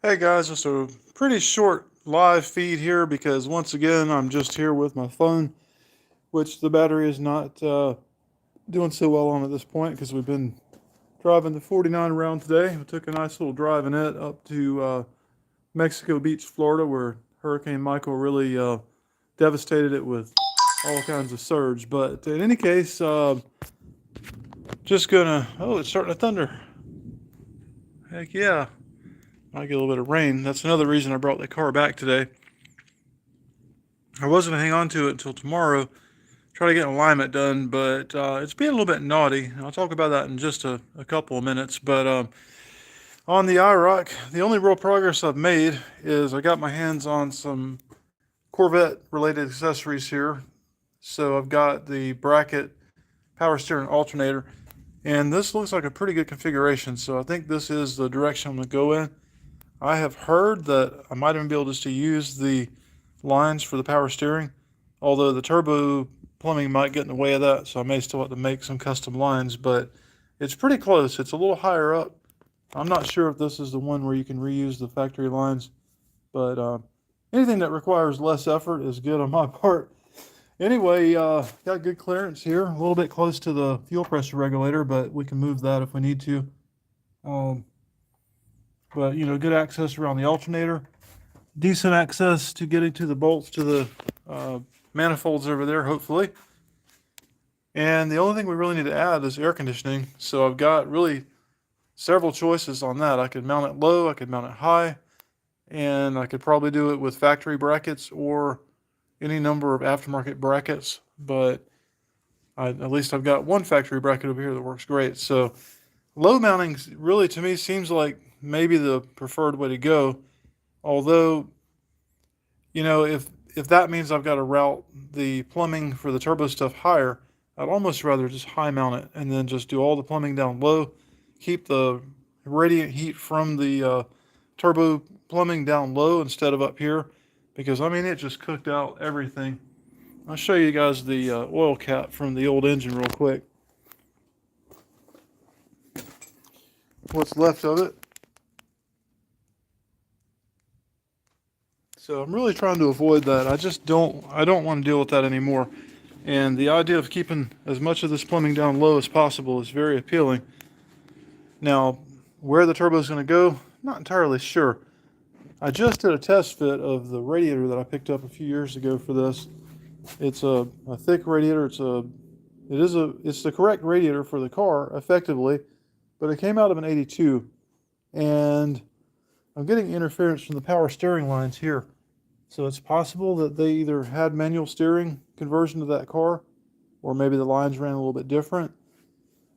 Hey guys, just a pretty short live feed here because once again I'm just here with my phone, which the battery is not doing so well on at this point because we've been driving the 49 around today. We took a nice little drive in it up to Mexico Beach, Florida, where Hurricane Michael really devastated it with all kinds of surge. But in any case, just gonna. Oh, it's starting to thunder. Heck yeah. Might get a little bit of rain. That's another reason I brought the car back today. I was going to hang on to it until tomorrow, try to get an alignment done, but it's being a little bit naughty. I'll talk about that in just a couple of minutes. But on the IROC, the only real progress I've made is I got my hands on some Corvette related accessories here. So I've got the bracket, power steering alternator, and this looks like a pretty good configuration. So I think this is the direction I'm going to go in. I have heard that I might even be able just to use the lines for the power steering, although the turbo plumbing might get in the way of that, so I may still have to make some custom lines, but it's pretty close. It's a little higher up. I'm not sure if this is the one where you can reuse the factory lines, but anything that requires less effort is good on my part. Anyway, got good clearance here, a little bit close to the fuel pressure regulator, but we can move that if we need to. Um, but, good access around the alternator. Decent access to getting to the bolts to the manifolds over there, hopefully. And the only thing we really need to add is air conditioning. So I've got really several choices on that. I could mount it low, I could mount it high, and I could probably do it with factory brackets or any number of aftermarket brackets. But at least I've got one factory bracket over here that works great. So low mounting really to me seems like maybe the preferred way to go. Although, if that means I've got to route the plumbing for the turbo stuff higher, I'd almost rather just high mount it and then just do all the plumbing down low, keep the radiant heat from the turbo plumbing down low instead of up here, because I mean it just cooked out everything. I'll show you guys the oil cap from the old engine real quick. What's left of it. So I'm really trying to avoid that. I don't want to deal with that anymore. And the idea of keeping as much of this plumbing down low as possible is very appealing. Now, where the turbo is going to go, not entirely sure. I just did a test fit of the radiator that I picked up a few years ago for this. It's a thick radiator. It's the correct radiator for the car effectively, but it came out of an 82, and I'm getting interference from the power steering lines here. So it's possible that they either had manual steering conversion to that car, or maybe the lines ran a little bit different.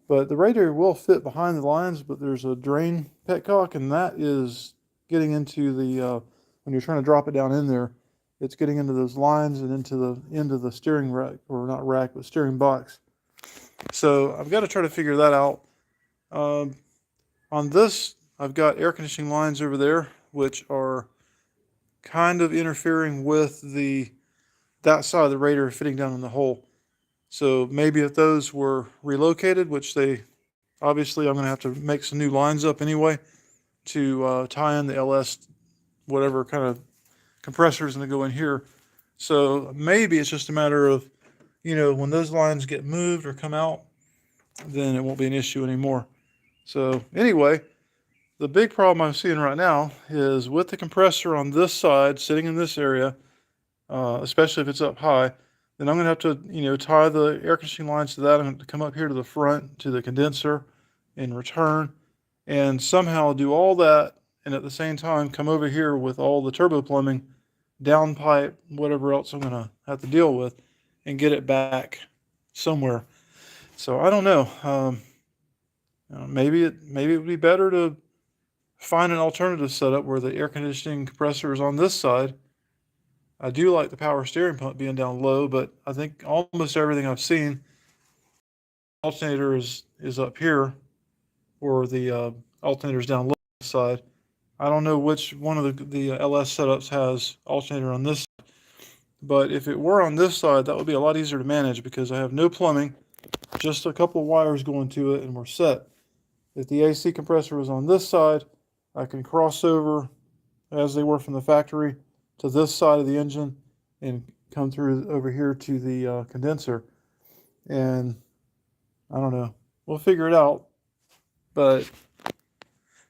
But the radiator will fit behind the lines, but there's a drain petcock, and that is getting into the, when you're trying to drop it down in there, it's getting into those lines and into the end of the steering rack, or not rack, but steering box. So I've got to try to figure that out. On this, I've got air conditioning lines over there, which are kind of interfering with that side of the radiator fitting down in the hole. So maybe if those were relocated, which they obviously I'm going to have to make some new lines up anyway to tie in the LS whatever kind of compressor is going to go in here. So maybe it's just a matter of when those lines get moved or come out, then it won't be an issue anymore. So anyway, the big problem I'm seeing right now is with the compressor on this side, sitting in this area, especially if it's up high, then I'm going to have to, tie the air conditioning lines to that. I'm going to come up here to the front to the condenser in return and somehow do all that. And at the same time, come over here with all the turbo plumbing, downpipe, whatever else I'm going to have to deal with, and get it back somewhere. So I don't know. Maybe it would be better to find an alternative setup where the air conditioning compressor is on this side. I do like the power steering pump being down low, but I think almost everything I've seen, alternator is up here, or the alternator is down low side. I don't know which one of the LS setups has alternator on this side, but if it were on this side, that would be a lot easier to manage because I have no plumbing, just a couple of wires going to it, and we're set. If the AC compressor was on this side, I can cross over as they were from the factory to this side of the engine and come through over here to the condenser. And I don't know. We'll figure it out. But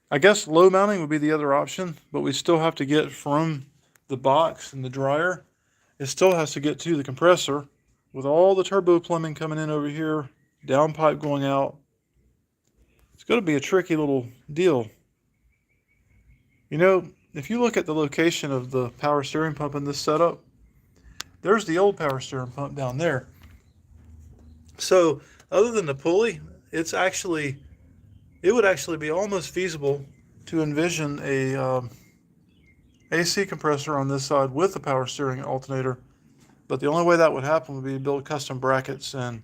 I guess low mounting would be the other option, but we still have to get from the box and the dryer. It still has to get to the compressor with all the turbo plumbing coming in over here, downpipe going out. It's going to be a tricky little deal. You know, if you look at the location of the power steering pump in this setup, there's the old power steering pump down there. So other than the pulley, it would actually be almost feasible to envision a AC compressor on this side with the power steering alternator. But the only way that would happen would be to build custom brackets, and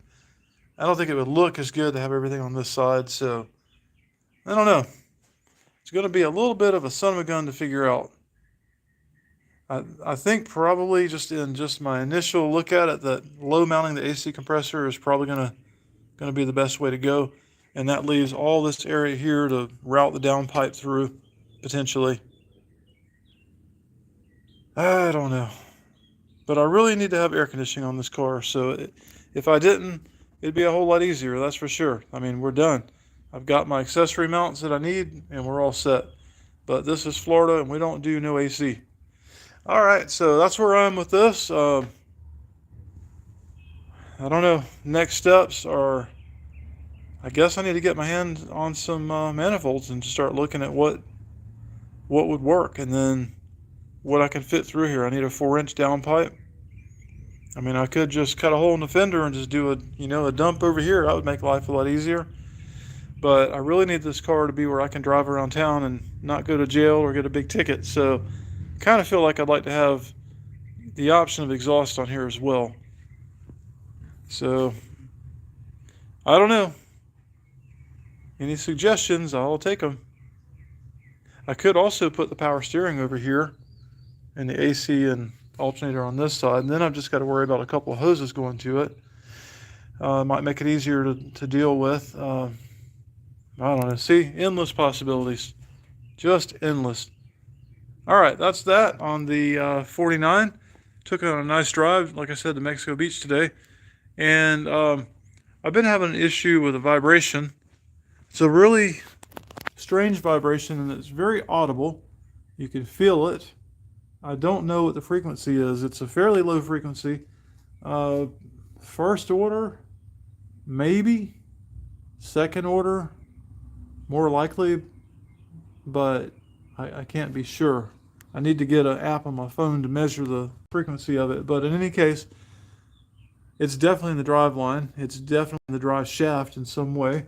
I don't think it would look as good to have everything on this side. So I don't know. It's going to be a little bit of a son of a gun to figure out. I think probably just in my initial look at it, that low mounting the AC compressor is probably going to be the best way to go. And that leaves all this area here to route the downpipe through, potentially. I don't know. But I really need to have air conditioning on this car. So if I didn't, it'd be a whole lot easier, that's for sure. I mean, we're done. I've got my accessory mounts that I need, and we're all set. But this is Florida, and we don't do no AC. All right, so that's where I am with this. I don't know. Next steps are, I guess I need to get my hand on some manifolds and start looking at what would work, and then what I can fit through here. I need a 4-inch downpipe. I mean, I could just cut a hole in the fender and just do a dump over here. That would make life a lot easier. But I really need this car to be where I can drive around town and not go to jail or get a big ticket. So kind of feel like I'd like to have the option of exhaust on here as well. So I don't know. Any suggestions, I'll take them. I could also put the power steering over here and the AC and alternator on this side, and then I've just got to worry about a couple of hoses going to it. Might make it easier to deal with. I don't know. See, endless possibilities. Just endless. All right, that's that on the 49. Took it on a nice drive, like I said, to Mexico Beach today. And I've been having an issue with a vibration. It's a really strange vibration, and it's very audible. You can feel it. I don't know what the frequency is. It's a fairly low frequency. First order, maybe. Second order, more likely, but I can't be sure. I need to get an app on my phone to measure the frequency of it. But in any case, it's definitely in the drive line. It's definitely in the drive shaft in some way.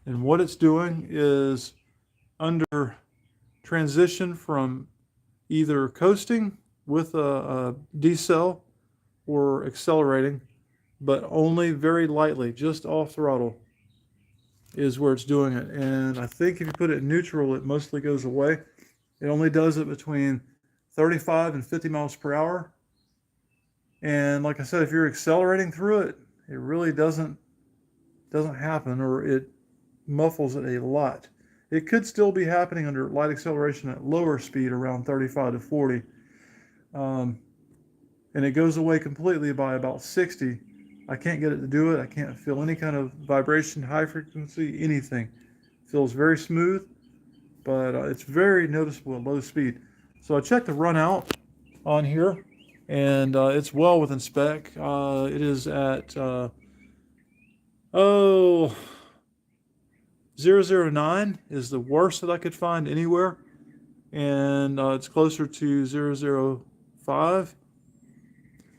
And what it's doing is under transition from either coasting with a decel or accelerating, but only very lightly, just off throttle is where it's doing it. And I think if you put it in neutral, it mostly goes away. It only does it between 35 and 50 miles per hour. And like I said, if you're accelerating through it, it really doesn't happen, or it muffles it a lot. It could still be happening under light acceleration at lower speed, around 35 to 40. And it goes away completely by about 60. I can't get it to do it. I can't feel any kind of vibration, high frequency, anything. It feels very smooth, but it's very noticeable at low speed. So I checked the run out on here, and it's well within spec. It is at 009 is the worst that I could find anywhere, and it's closer to 005.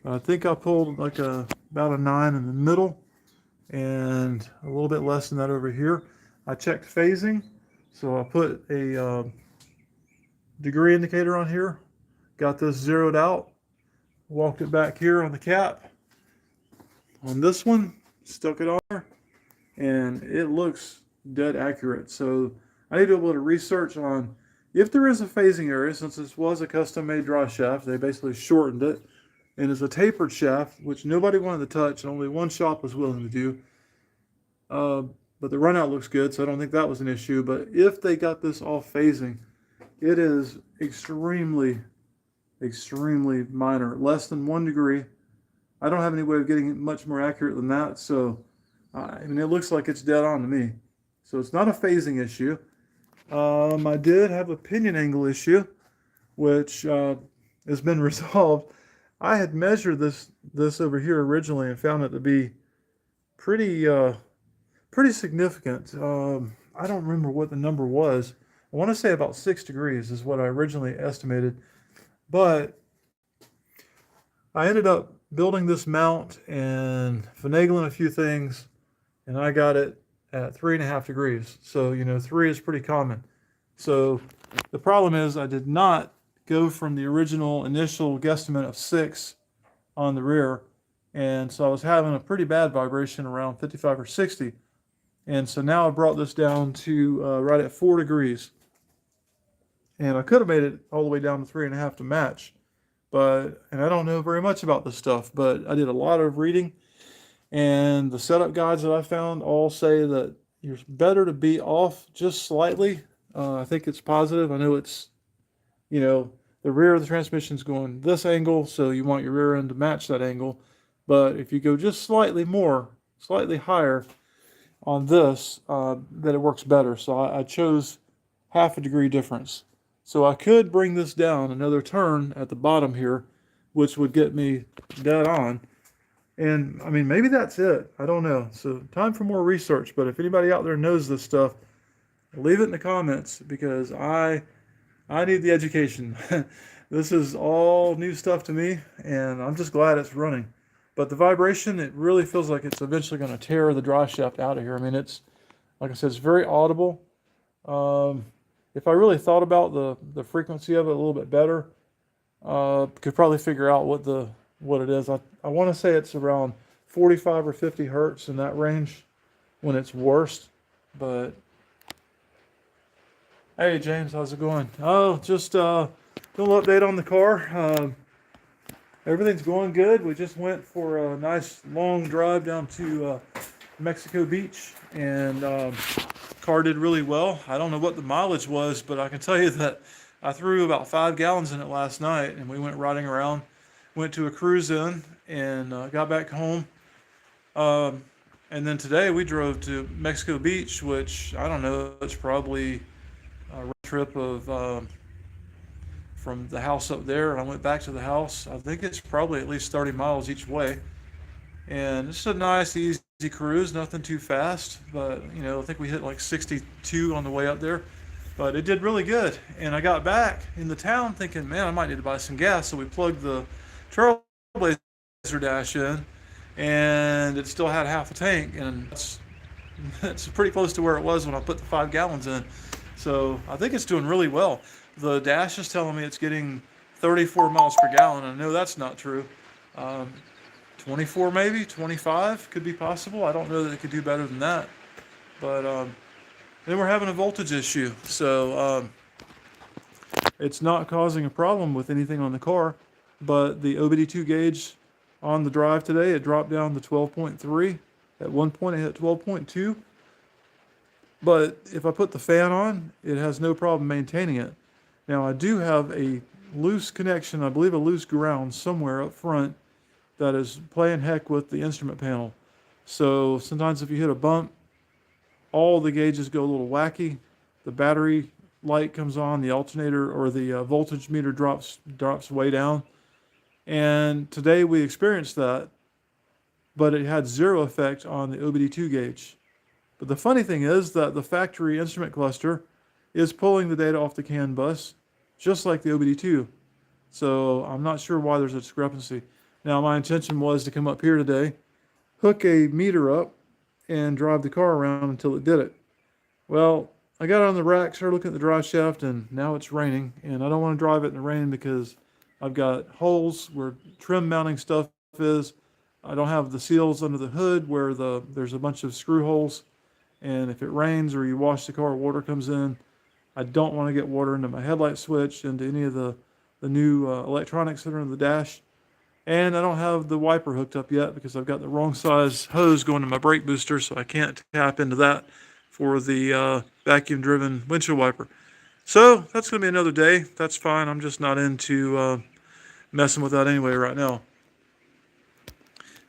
I think I pulled like about a 9 in the middle, and a little bit less than that over here. I checked phasing, so I put a degree indicator on here, got this zeroed out, walked it back here on the cap. On this one, stuck it on there, and it looks dead accurate. So I need to be able to research on if there is a phasing area, since this was a custom-made drive shaft. They basically shortened it, and it's a tapered shaft, which nobody wanted to touch, and only one shop was willing to do. But the runout looks good, so I don't think that was an issue. But if they got this off phasing, It is extremely minor, less than 1 degree. I don't have any way of getting it much more accurate than that. So, I mean, it looks like it's dead on to me. So it's not a phasing issue. I did have a pinion angle issue, which has been resolved. I had measured this over here originally and found it to be pretty pretty significant. I don't remember what the number was. I want to say about 6 degrees is what I originally estimated, but I ended up building this mount and finagling a few things, and I got it at 3.5 degrees. So, you know, three is pretty common. So the problem is I did not go from the original initial guesstimate of 6 on the rear. And so I was having a pretty bad vibration around 55 or 60. And so now I brought this down to right at 4 degrees. And I could have made it all the way down to 3.5 to match. And I don't know very much about this stuff, but I did a lot of reading. And the setup guides that I found all say that you're better to be off just slightly. I think it's positive. I know it's, you know, the rear of the transmission is going this angle, so you want your rear end to match that angle. But if you go just slightly higher on this, that it works better. So I chose 1/2 degree difference. So I could bring this down another turn at the bottom here, which would get me dead on. And I mean, maybe that's it. I don't know. So time for more research. But if anybody out there knows this stuff, leave it in the comments because I need the education. This is all new stuff to me, and I'm just glad it's running. But the vibration, it really feels like it's eventually going to tear the drive shaft out of here. I mean, it's, like I said, it's very audible. If I really thought about the frequency of it a little bit better, could probably figure out what it is. I want to say it's around 45 or 50 hertz in that range when it's worst. But hey, James, how's it going? Oh, just a little update on the car. Everything's going good. We just went for a nice long drive down to Mexico Beach, and car did really well. I don't know what the mileage was, but I can tell you that I threw about 5 gallons in it last night, and we went riding around, went to a cruise in, and got back home. And then today we drove to Mexico Beach, which I don't know, it's probably a road trip of from the house up there, and I went back to the house. I think it's probably at least 30 miles each way. And it's a nice, easy cruise, nothing too fast. But, you know, I think we hit like 62 on the way up there. But it did really good. And I got back in the town thinking, man, I might need to buy some gas. So we plugged the Trailblazer dash in, and it still had half a tank. And it's pretty close to where it was when I put the 5 gallons in. So I think it's doing really well. The dash is telling me it's getting 34 miles per gallon. I know that's not true. 24 maybe, 25 could be possible. I don't know that it could do better than that. But then we're having a voltage issue. So it's not causing a problem with anything on the car. But the OBD2 gauge on the drive today, it dropped down to 12.3. At one point it hit 12.2. But if I put the fan on, it has no problem maintaining it. Now I do have a loose connection, I believe a loose ground somewhere up front that is playing heck with the instrument panel. So sometimes if you hit a bump, all the gauges go a little wacky. The battery light comes on, the alternator or the voltage meter drops way down. And today we experienced that, but it had zero effect on the OBD2 gauge. But the funny thing is that the factory instrument cluster is pulling the data off the CAN bus, just like the OBD2. So I'm not sure why there's a discrepancy. Now my intention was to come up here today, hook a meter up, and drive the car around until it did it. Well, I got on the rack, started looking at the drive shaft, and now it's raining. And I don't want to drive it in the rain because I've got holes where trim mounting stuff is. I don't have the seals under the hood where there's a bunch of screw holes. And if it rains or you wash the car, water comes in. I don't want to get water into my headlight switch, into any of the new electronics that are in the dash. And I don't have the wiper hooked up yet because I've got the wrong size hose going to my brake booster, so I can't tap into that for the vacuum-driven windshield wiper. So that's going to be another day. That's fine. I'm just not into messing with that anyway right now.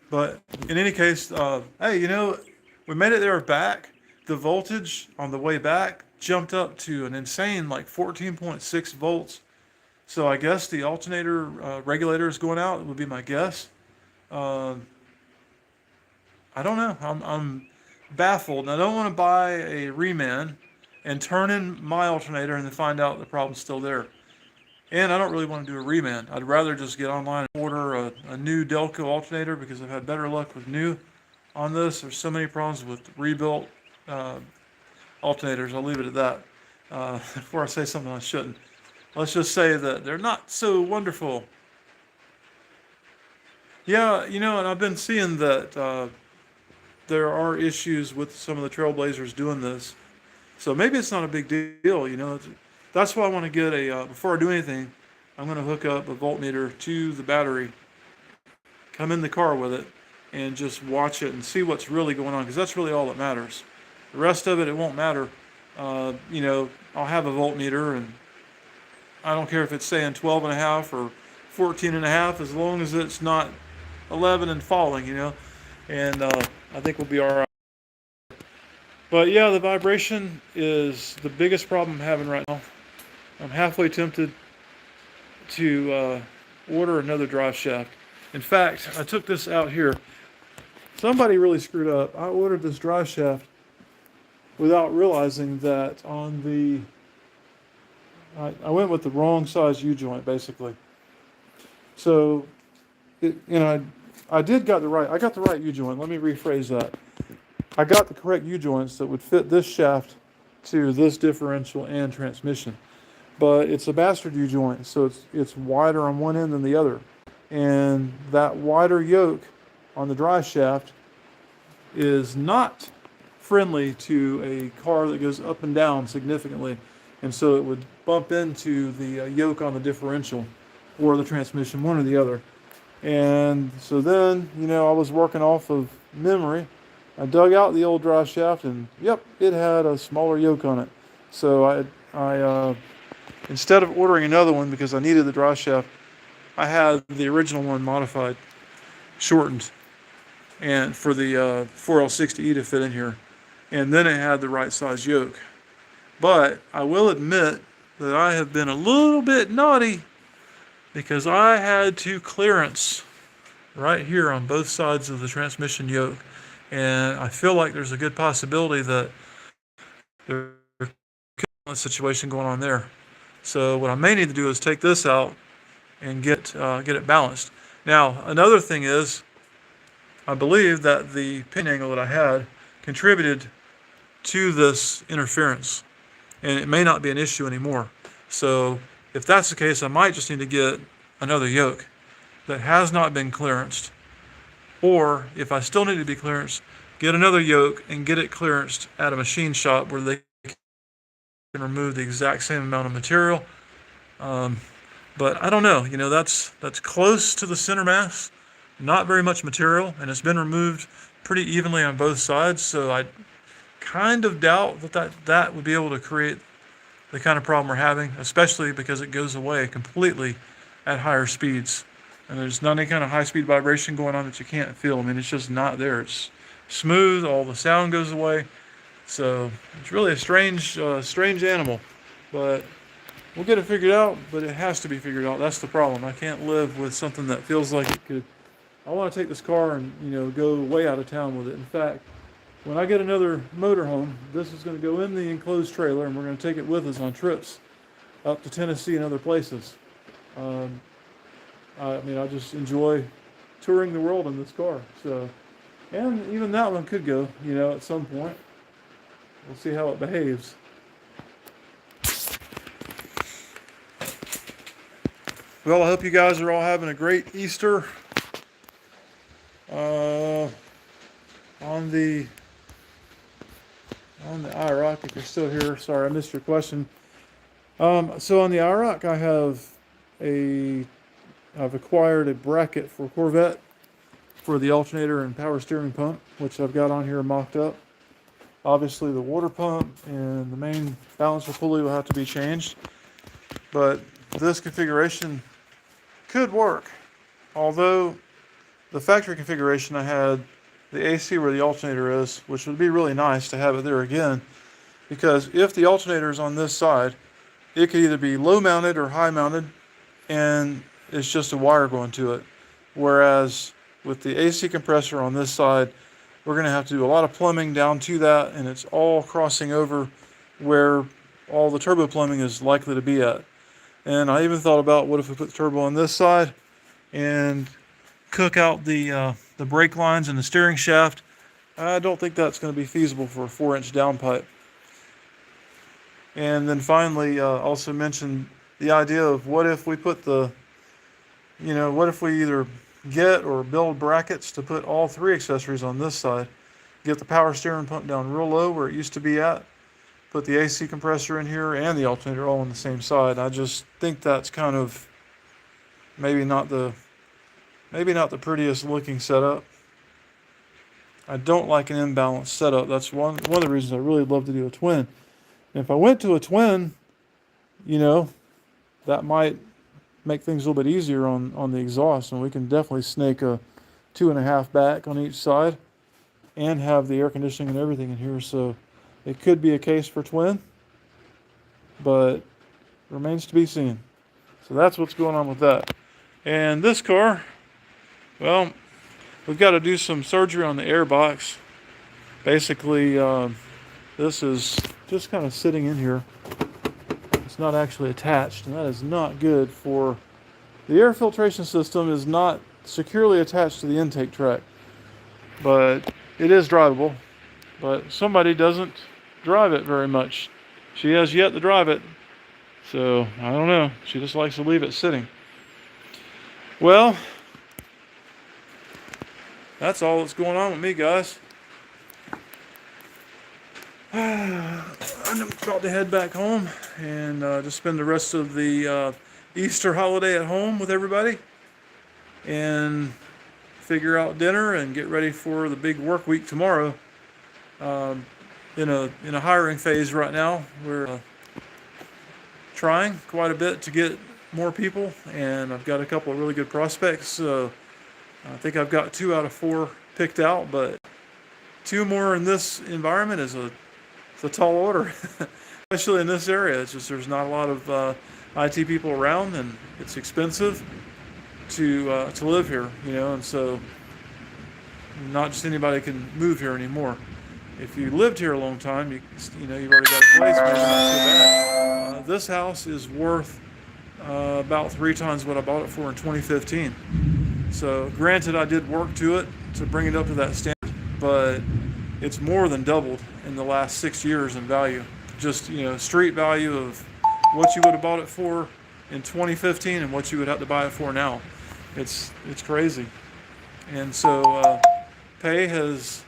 But in any case, hey, we made it there back. The voltage on the way back jumped up to an insane like 14.6 volts. So I guess the alternator regulator is going out, would be my guess. Uh, I don't know. I'm baffled. And I don't want to buy a reman and turn in my alternator and then find out the problem's still there. And I don't really want to do a reman. I'd rather just get online and order a new Delco alternator because I've had better luck with new on this. There's so many problems with rebuilt uh, alternators. I'll leave it at that before I say something I shouldn't. Let's just say that they're not so wonderful. Yeah, and I've been seeing that there are issues with some of the Trailblazers doing this. So maybe it's not a big deal. That's why I want to get before I do anything, I'm going to hook up a voltmeter to the battery, come in the car with it, and just watch it and see what's really going on, because that's really all that matters. The rest of it, it won't matter. I'll have a voltmeter, and I don't care if it's saying 12 and a half or 14 and a half, as long as it's not 11 and falling. And I think we'll be all right. But yeah, the vibration is the biggest problem I'm having right now. I'm halfway tempted to order another drive shaft. In fact, I took this out here. Somebody really screwed up. I ordered this drive shaft without realizing that I went with the wrong size U-joint, basically. So, I got the right U-joint. Let me rephrase that. I got the correct U-joints that would fit this shaft to this differential and transmission. But it's a bastard U-joint, so it's wider on one end than the other. And that wider yoke on the drive shaft is not friendly to a car that goes up and down significantly. And so it would bump into the yoke on the differential or the transmission, one or the other. And so then, I was working off of memory. I dug out the old drive shaft, and yep, it had a smaller yoke on it. So I instead of ordering another one because I needed the drive shaft, I had the original one modified, shortened, and for the 4L60E to fit in here, and then it had the right size yoke. But I will admit that I have been a little bit naughty because I had to clearance right here on both sides of the transmission yoke. And I feel like there's a good possibility that there's a situation going on there. So what I may need to do is take this out and get it balanced. Now, another thing is, I believe that the pin angle that I had contributed to this interference, and it may not be an issue anymore. So if that's the case, I might just need to get another yoke that has not been clearanced. Or if I still need to be clearanced, get another yoke and get it clearanced at a machine shop where they can remove the exact same amount of material. But I don't know. That's close to the center mass, not very much material, and it's been removed pretty evenly on both sides. So I kind of doubt that would be able to create the kind of problem we're having, especially because it goes away completely at higher speeds. And there's not any kind of high-speed vibration going on that you can't feel. I mean, it's just not there. It's smooth. All the sound goes away. So it's really a strange animal. But we'll get it figured out, but it has to be figured out. That's the problem. I can't live with something that feels like it could. I want to take this car and, go way out of town with it. In fact, when I get another motorhome, this is going to go in the enclosed trailer, and we're going to take it with us on trips up to Tennessee and other places. I just enjoy touring the world in this car. So, and even that one could go, at some point. We'll see how it behaves. Well, I hope you guys are all having a great Easter. On the IROC, if you're still here, sorry I missed your question. So on the IROC, I've acquired a bracket for Corvette for the alternator and power steering pump, which I've got on here mocked up. Obviously, the water pump and the main balancer pulley will have to be changed, but this configuration could work. Although the factory configuration I had the AC where the alternator is, which would be really nice to have it there again, because if the alternator is on this side, it could either be low mounted or high mounted, and it's just a wire going to it. Whereas with the AC compressor on this side, we're going to have to do a lot of plumbing down to that, and it's all crossing over where all the turbo plumbing is likely to be at. And I even thought about, what if we put the turbo on this side and cook out the brake lines and the steering shaft. I don't think that's going to be feasible for a 4-inch downpipe. And then finally, also mentioned the idea of, what if we put what if we either get or build brackets to put all 3 accessories on this side, get the power steering pump down real low where it used to be at, put the AC compressor in here and the alternator all on the same side. I just think that's kind of maybe not the prettiest looking setup. I don't like an imbalanced setup. That's one of the reasons I really love to do a twin. And if I went to a twin, that might make things a little bit easier on the exhaust, and we can definitely snake a 2.5 back on each side and have the air conditioning and everything in here. So it could be a case for twin, but remains to be seen. So that's what's going on with that. And this car, well, we've got to do some surgery on the air box. Basically, this is just kind of sitting in here. It's not actually attached, and that is not good for... The air filtration system is not securely attached to the intake track, but it is drivable. But somebody doesn't drive it very much. She has yet to drive it, so I don't know. She just likes to leave it sitting. Well, that's all that's going on with me, guys. I'm about to head back home and just spend the rest of the Easter holiday at home with everybody and figure out dinner and get ready for the big work week tomorrow. In a hiring phase right now. We're trying quite a bit to get more people, and I've got a couple of really good prospects. So I think I've got 2 out of 4 picked out, but 2 more in this environment is a tall order, especially in this area. It's just there's not a lot of IT people around, and it's expensive to live here, and so not just anybody can move here anymore. If you lived here a long time, you've already got a place, maybe not so bad. This house is worth about 3 times what I bought it for in 2015. So granted, I did work to it to bring it up to that standard, but it's more than doubled in the last 6 years in value. Just, street value of what you would have bought it for in 2015 and what you would have to buy it for now. It's crazy. And so pay has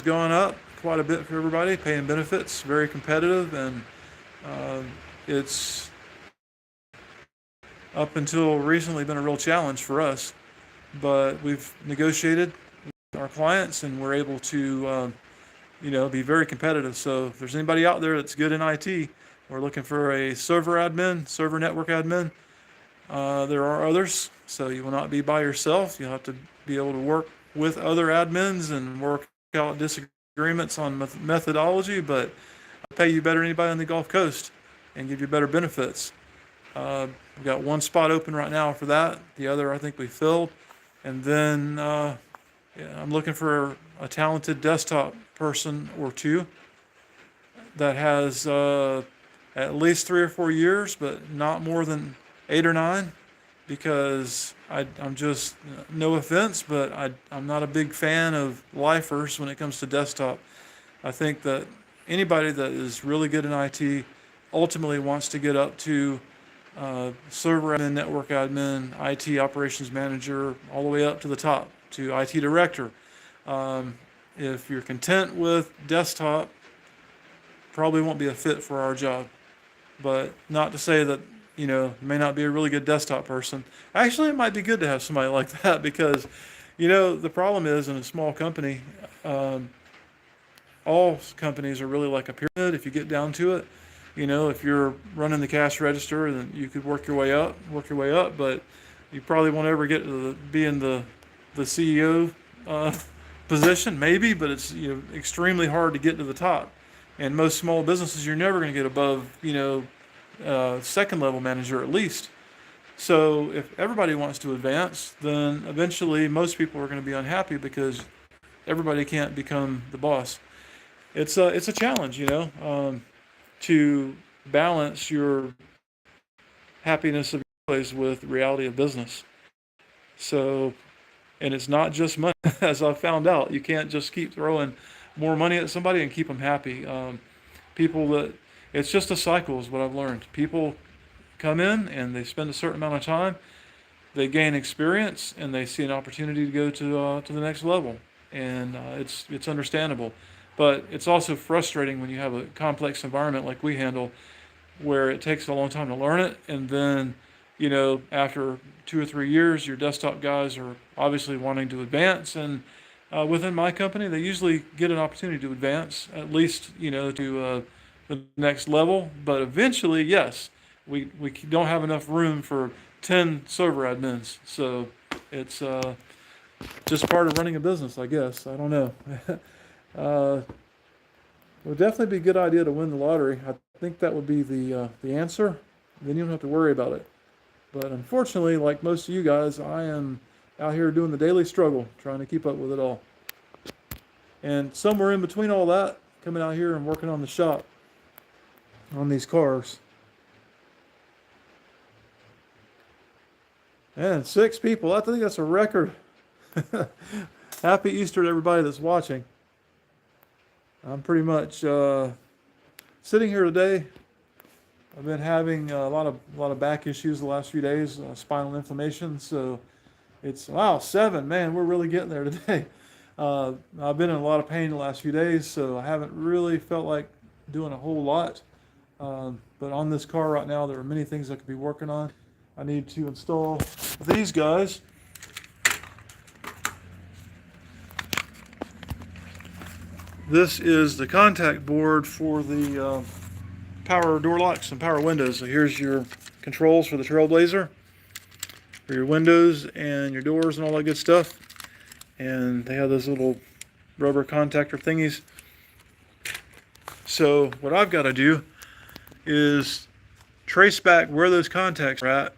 gone up quite a bit for everybody. Pay and benefits, very competitive, and it's up until recently been a real challenge for us. But we've negotiated with our clients, and we're able to be very competitive. So if there's anybody out there that's good in IT, we're looking for a server network admin. There are others, so you will not be by yourself. You'll have to be able to work with other admins and work out disagreements on methodology, but I'll pay you better than anybody on the Gulf Coast and give you better benefits. We've got 1 spot open right now for that. The other I think we filled. And then I'm looking for a talented desktop person or 2 that has at least 3 or 4 years, but not more than 8 or 9, because I'm just, no offense, but I'm not a big fan of lifers when it comes to desktop. I think that anybody that is really good in IT ultimately wants to get up to server admin, network admin, IT operations manager, all the way up to the top, to IT director. If you're content with desktop, probably won't be a fit for our job. But not to say that, may not be a really good desktop person. Actually, it might be good to have somebody like that, because, the problem is, in a small company, all companies are really like a pyramid if you get down to it. If you're running the cash register, then you could work your way up, but you probably won't ever get to be in the CEO position, maybe, but it's extremely hard to get to the top. And most small businesses, you're never going to get above second level manager at least. So if everybody wants to advance, then eventually most people are going to be unhappy because everybody can't become the boss. It's a challenge, to balance your happiness of your employees with reality of business. So, and it's not just money, as I've found out. You can't just keep throwing more money at somebody and keep them happy. It's just a cycle, is what I've learned. People come in and they spend a certain amount of time, they gain experience, and they see an opportunity to go to the next level. And it's understandable. But it's also frustrating when you have a complex environment like we handle, where it takes a long time to learn it, and then after 2 or 3 years, your desktop guys are obviously wanting to advance, and within my company, they usually get an opportunity to advance, at least to the next level. But eventually, yes, we don't have enough room for 10 server admins, so it's just part of running a business, I guess. I don't know. It would definitely be a good idea to win the lottery. I think that would be the answer. Then you don't have to worry about it. But unfortunately, like most of you guys, I am out here doing the daily struggle, trying to keep up with it all. And somewhere in between all that, coming out here and working on the shop on these cars. And 6 people. I think that's a record. Happy Easter to everybody that's watching. I'm pretty much sitting here today. I've been having a lot of back issues the last few days, spinal inflammation. So it's 7, man. We're really getting there today. I've been in a lot of pain the last few days, so I haven't really felt like doing a whole lot. But on this car right now, there are many things I could be working on. I need to install these guys. This is the contact board for the power door locks and power windows. So here's your controls for the Trailblazer, for your windows and your doors and all that good stuff. And they have those little rubber contactor thingies. So what I've got to do is trace back where those contacts are at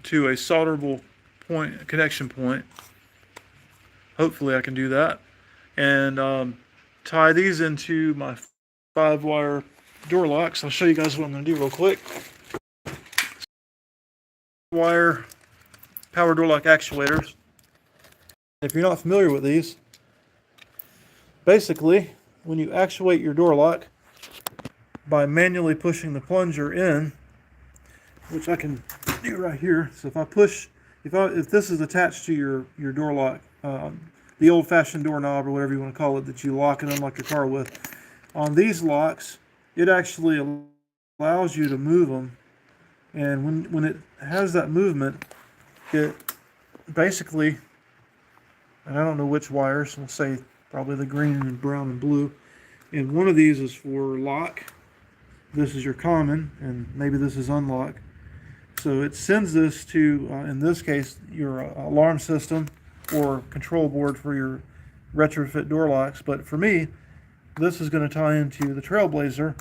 to a solderable point, connection point. Hopefully I can do that. And tie these into my 5-wire door locks. I'll show you guys what I'm going to do real quick. Wire power door lock actuators. If you're not familiar with these, basically when you actuate your door lock by manually pushing the plunger in, which I can do right here. So if I push, if this is attached to your door lock, the old-fashioned doorknob or whatever you want to call it that you lock and unlock your car with, on these locks, it actually allows you to move them. And when it has that movement, it basically, and I don't know which wires, we'll say probably the green and brown and blue, and one of these is for lock. This is your common, and maybe this is unlock. So it sends this to, in this case, your alarm system or control board for your retrofit door locks. But for me, this is going to tie into the Trailblazer,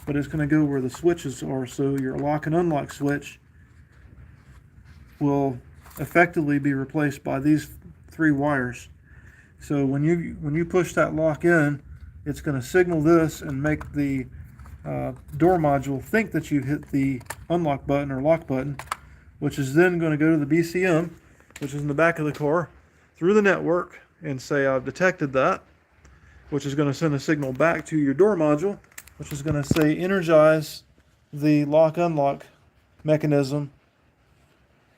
but it's going to go where the switches are. So your lock and unlock switch will effectively be replaced by these 3 wires. So when you push that lock in, it's going to signal this and make the door module think that you hit the unlock button or lock button, which is then going to go to the BCM, which is in the back of the car, through the network, and say I've detected that, which is going to send a signal back to your door module, which is going to say energize the lock unlock mechanism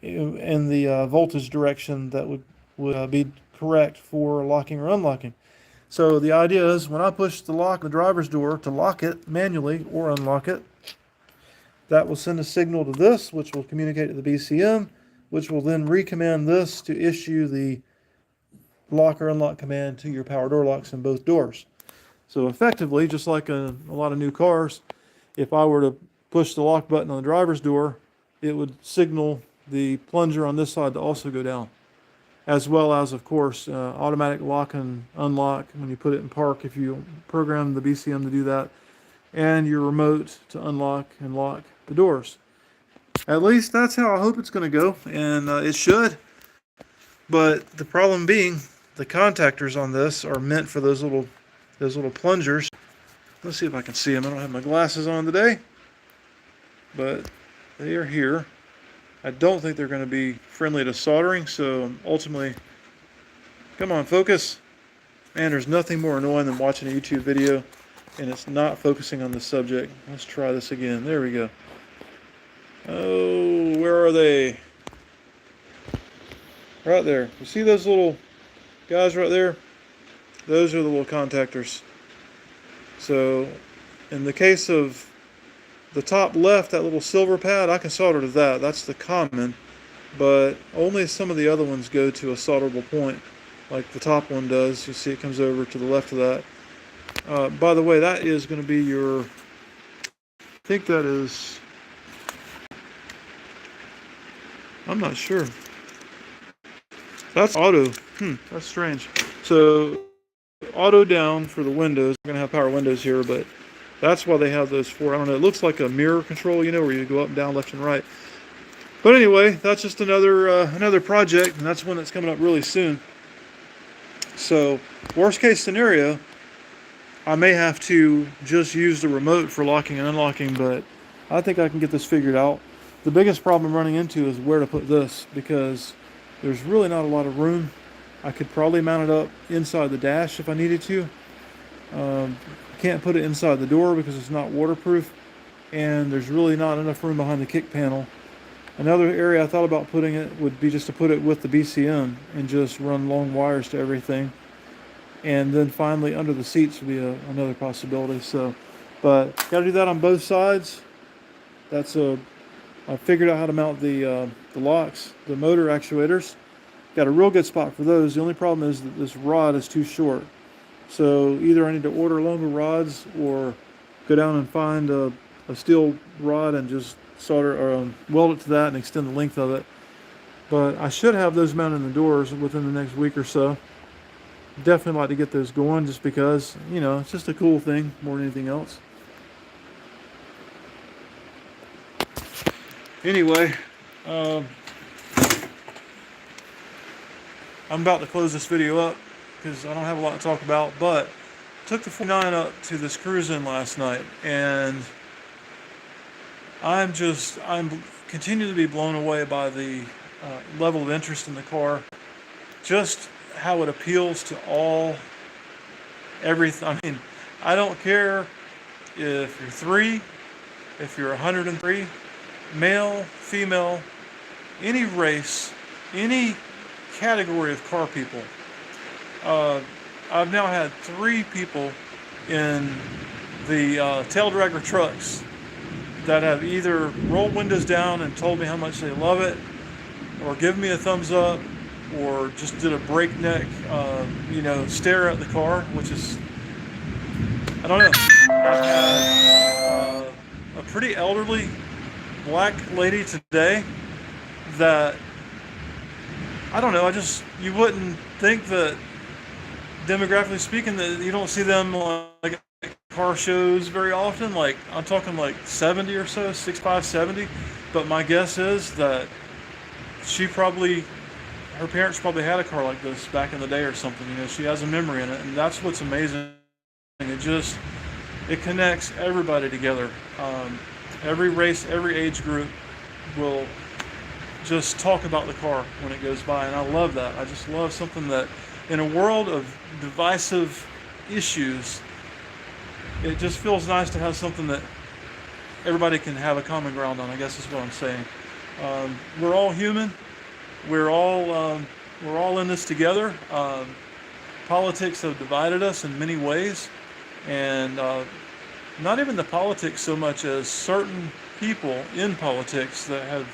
in the voltage direction that would be correct for locking or unlocking. So the idea is when I push the lock on the driver's door to lock it manually or unlock it, that will send a signal to this, which will communicate to the BCM, which will then recommand this to issue the lock or unlock command to your power door locks in both doors. So effectively, just like a lot of new cars, if I were to push the lock button on the driver's door, it would signal the plunger on this side to also go down, as well as, of course, automatic lock and unlock when you put it in park if you program the BCM to do that, and your remote to unlock and lock the doors. At least that's how I hope it's going to go, and it should. But the problem being, the contactors on this are meant for those little plungers. Let's see if I can see them. I don't have my glasses on today, but they are here. I don't think they're going to be friendly to soldering, so ultimately, come on, focus. Man, there's nothing more annoying than watching a YouTube video and it's not focusing on the subject. Let's try this again. There we go. Oh, where are they? Right there. You see those little guys right there? Those are the little contactors. So, in the case of the top left, that little silver pad, I can solder to that. That's the common. But only some of the other ones go to a solderable point, like the top one does. You see it comes over to the left of that. By the way, that is going to be your, I think that is, I'm not sure. That's auto. That's strange. So, auto down for the windows. We're going to have power windows here, but that's why they have those four. I don't know. It looks like a mirror control, you know, where you go up and down, left and right. But anyway, that's just another project, and that's one that's coming up really soon. So, worst case scenario, I may have to just use the remote for locking and unlocking, but I think I can get this figured out. The biggest problem I'm running into is where to put this, because there's really not a lot of room. I could probably mount it up inside the dash if I needed to. Can't put it inside the door because it's not waterproof, and there's really not enough room behind the kick panel. Another area I thought about putting it would be just to put it with the BCM and just run long wires to everything. And then finally under the seats would be another possibility. So, but got to do that on both sides. I figured out how to mount the locks, the motor actuators. Got a real good spot for those. The only problem is that this rod is too short. So either I need to order longer rods or go down and find a steel rod and just solder or weld it to that and extend the length of it. But I should have those mounted in the doors within the next week or so. Definitely like to get those going just because, you know, it's just a cool thing more than anything else. Anyway, I'm about to close this video up because I don't have a lot to talk about, but took the 49 up to this cruise-in last night, and I'm continue to be blown away by the level of interest in the car, just how it appeals to everything. I mean, I don't care if you're 3, if you're 103, male, female, any race, any category of car people. I've now had 3 people in the tail dragger trucks that have either rolled windows down and told me how much they love it, or given me a thumbs up, or just did a breakneck, stare at the car, which is, I don't know. I've had a pretty elderly black lady today that, I don't know, you wouldn't think that, demographically speaking, that you don't see them like at car shows very often. Like, I'm talking like 70 or so, 65, 70. But my guess is that her parents probably had a car like this back in the day or something. You know, she has a memory in it, and that's what's amazing. It connects everybody together. Every race, every age group will just talk about the car when it goes by, and I love that. I just love something that, in a world of divisive issues, it just feels nice to have something that everybody can have a common ground on, I guess is what I'm saying. We're all human. We're all in this together. Politics have divided us in many ways, and not even the politics so much as certain people in politics that have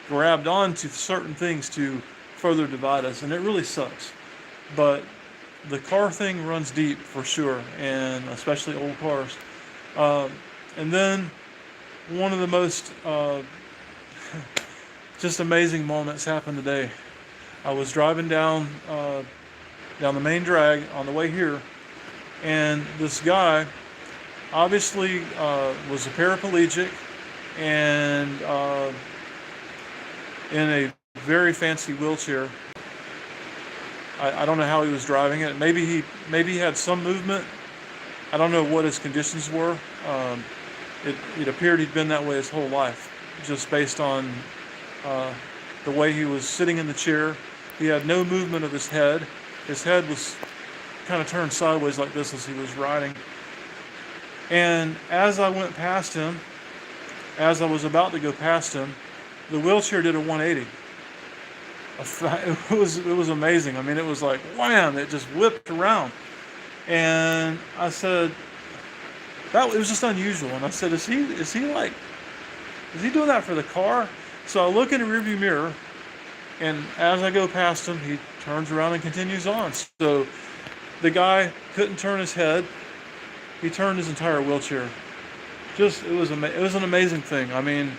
grabbed on to certain things to further divide us, and it really sucks. But the car thing runs deep for sure, and especially old cars. Um, and then one of the most just amazing moments happened today. I was driving down the main drag on the way here, and this guy obviously was a paraplegic and in a very fancy wheelchair. I don't know how he was driving it. Maybe he had some movement. I don't know what his conditions were. Um, it appeared he'd been that way his whole life, just based on uh, the way he was sitting in the chair. He had no movement of his head. His head was kind of turned sideways like this as he was riding. And as I went past him, as I was about to go past him, the wheelchair did a 180. It was amazing. I mean, it was like wham! It just whipped around, and I said that it was just unusual. And I said, is he doing that for the car? So I look in the rearview mirror, and as I go past him, he turns around and continues on. So the guy couldn't turn his head. He turned his entire wheelchair. It was an amazing thing. I mean,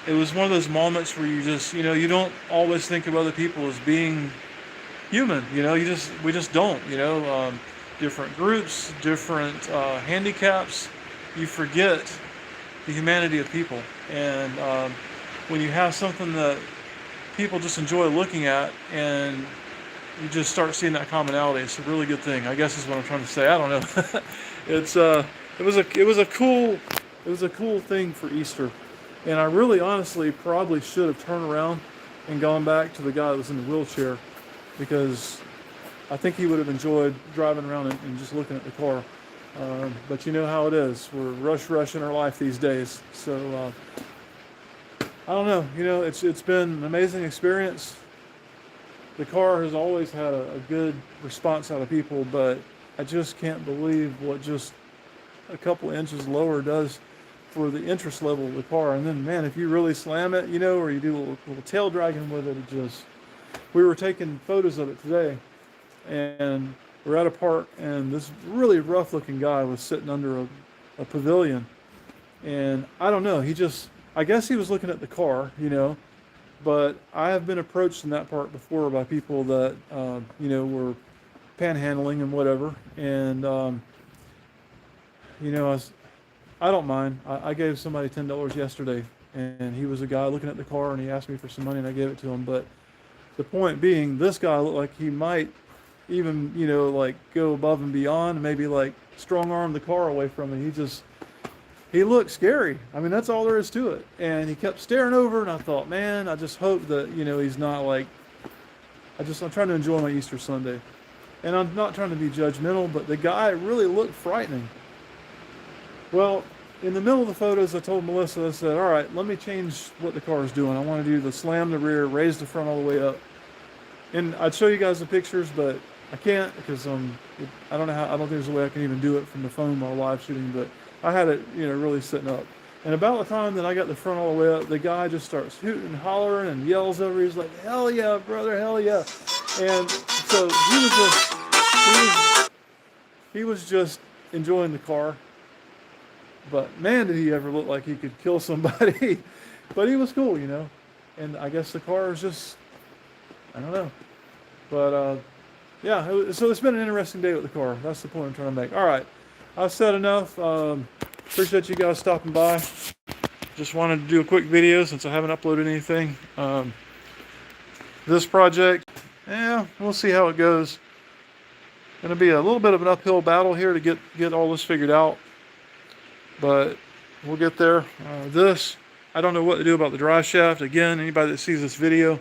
it was one of those moments where you just, you don't always think of other people as being human. We just don't. Different groups, different handicaps. You forget the humanity of people, and when you have something that people just enjoy looking at, and you just start seeing that commonality, it's a really good thing, I guess is what I'm trying to say. I don't know. It was a cool thing for Easter, and I really honestly probably should have turned around and gone back to the guy that was in the wheelchair, because I think he would have enjoyed driving around and just looking at the car. But you know how it is. We're rushing our life these days. So I don't know. It's been an amazing experience. The car has always had a good response out of people, but I just can't believe what just a couple inches lower does for the interest level of the car. And then, man, if you really slam it, or you do a little tail dragging with it, we were taking photos of it today, and we're at a park, and this really rough looking guy was sitting under a pavilion, and I don't know, I guess he was looking at the car, but I have been approached in that park before by people that, were panhandling and whatever, and, I don't mind. I gave somebody $10 yesterday, and he was a guy looking at the car, and he asked me for some money, and I gave it to him. But the point being, this guy looked like he might even, like go above and beyond, and maybe like strong arm the car away from me. He looked scary. I mean, that's all there is to it. And he kept staring over, and I thought, man, I just hope that, he's not like, I'm trying to enjoy my Easter Sunday. And I'm not trying to be judgmental, but the guy really looked frightening. Well, in the middle of the photos, I told Melissa, I said, all right, let me change what the car is doing. I want to do the slam the rear, raise the front all the way up. And I'd show you guys the pictures, but I can't because I don't know how, I don't think there's a way I can even do it from the phone while live shooting, but I had it, really sitting up. And about the time that I got the front all the way up, the guy just starts hooting and hollering and yells over. He's like, hell yeah, brother, hell yeah. And so he was just enjoying the car. But man, did he ever look like he could kill somebody. But he was cool, And I guess the car is just, I don't know. But yeah, so it's been an interesting day with the car. That's the point I'm trying to make. All right, I've said enough. Appreciate you guys stopping by. Just wanted to do a quick video since I haven't uploaded anything. This project, we'll see how it goes. Going to be a little bit of an uphill battle here to get all this figured out. But we'll get there. I don't know what to do about the drive shaft. Again, anybody that sees this video,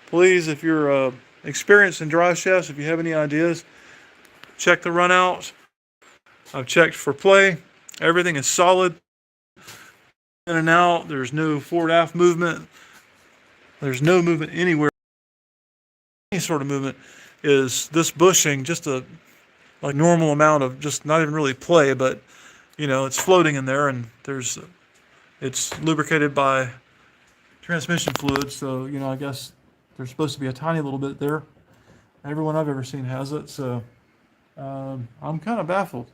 please, if you're experienced in drive shafts, if you have any ideas, check the run out. I've checked for play. Everything is solid. In and out. There's no forward aft movement. There's no movement anywhere. Any sort of movement is this bushing, just a like normal amount of just not even really play, but it's floating in there, and it's lubricated by transmission fluid. So I guess there's supposed to be a tiny little bit there. Everyone I've ever seen has it, so I'm kind of baffled.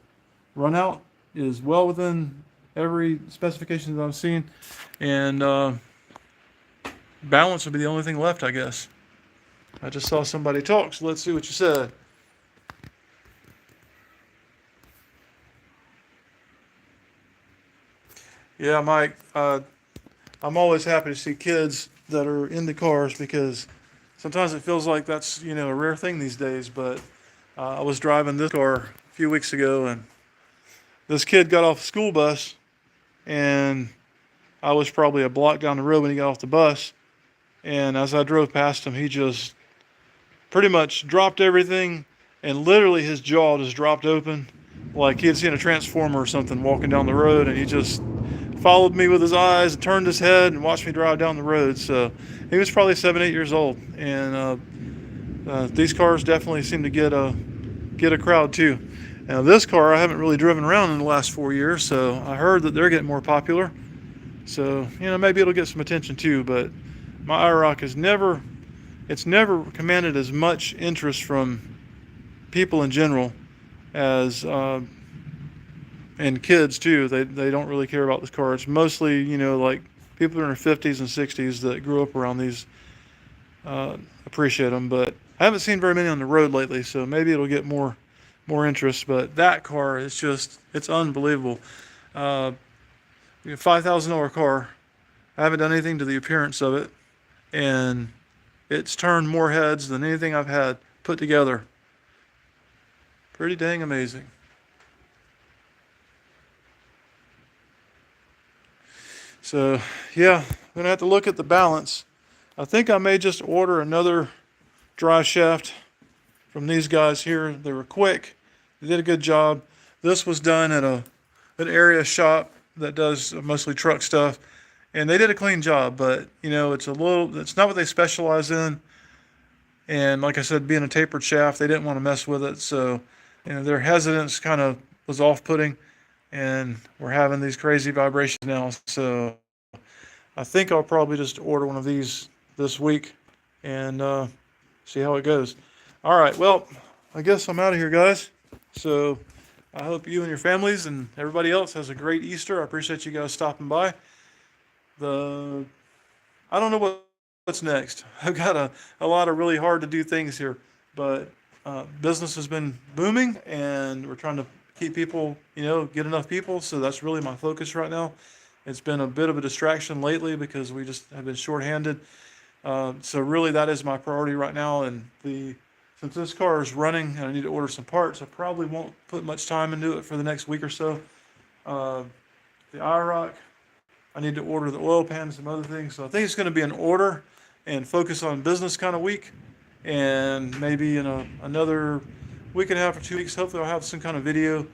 Run out is well within every specification that I've seen, and balance would be the only thing left, I guess. I just saw somebody talk, so let's see what you said. Yeah, Mike, I'm always happy to see kids that are into cars because sometimes it feels like that's, a rare thing these days. But I was driving this car a few weeks ago, and this kid got off the school bus, and I was probably a block down the road when he got off the bus. And as I drove past him, he just pretty much dropped everything, and literally his jaw just dropped open like he had seen a transformer or something walking down the road, and he just followed me with his eyes and turned his head and watched me drive down the road. So he was probably 7, 8 years old, and these cars definitely seem to get a crowd too. Now this car I haven't really driven around in the last 4 years, so I heard that they're getting more popular. So maybe it'll get some attention too. But my IROC it's never commanded as much interest from people in general as and kids too. They don't really care about this car. It's mostly like people in their 50s and 60s that grew up around these appreciate them. But I haven't seen very many on the road lately, so maybe it'll get more interest. But that car is it's unbelievable. $5,000 car. I haven't done anything to the appearance of it, and it's turned more heads than anything I've had put together. Pretty dang amazing. So yeah, I'm gonna have to look at the balance. I think I may just order another drive shaft from these guys here. They were quick. They did a good job. This was done at an area shop that does mostly truck stuff, and they did a clean job. But it's not what they specialize in. And like I said, being a tapered shaft, they didn't want to mess with it. So their hesitance kind of was off-putting, and we're having these crazy vibrations now. So I think I'll probably just order one of these this week and see how it goes. All right, well, I guess I'm out of here, guys. So I hope you and your families and everybody else has a great Easter. I appreciate you guys stopping by. I don't know what's next. I've got a lot of really hard to do things here, but business has been booming, and we're trying to keep people, get enough people. So that's really my focus right now. It's been a bit of a distraction lately because we just have been shorthanded. So really that is my priority right now. And since this car is running and I need to order some parts, I probably won't put much time into it for the next week or so. The IROC, I need to order the oil pan and some other things. So I think it's going to be an order and focus on business kind of week. And maybe in another week and a half or 2 weeks, hopefully I'll have some kind of video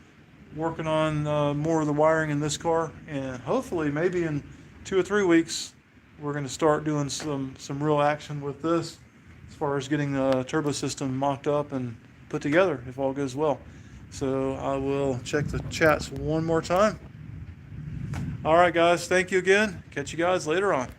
working on more of the wiring in this car. And hopefully maybe in 2 or 3 weeks, we're going to start doing some real action with this as far as getting the turbo system mocked up and put together if all goes well. So I will check the chats one more time. All right, guys. Thank you again. Catch you guys later on.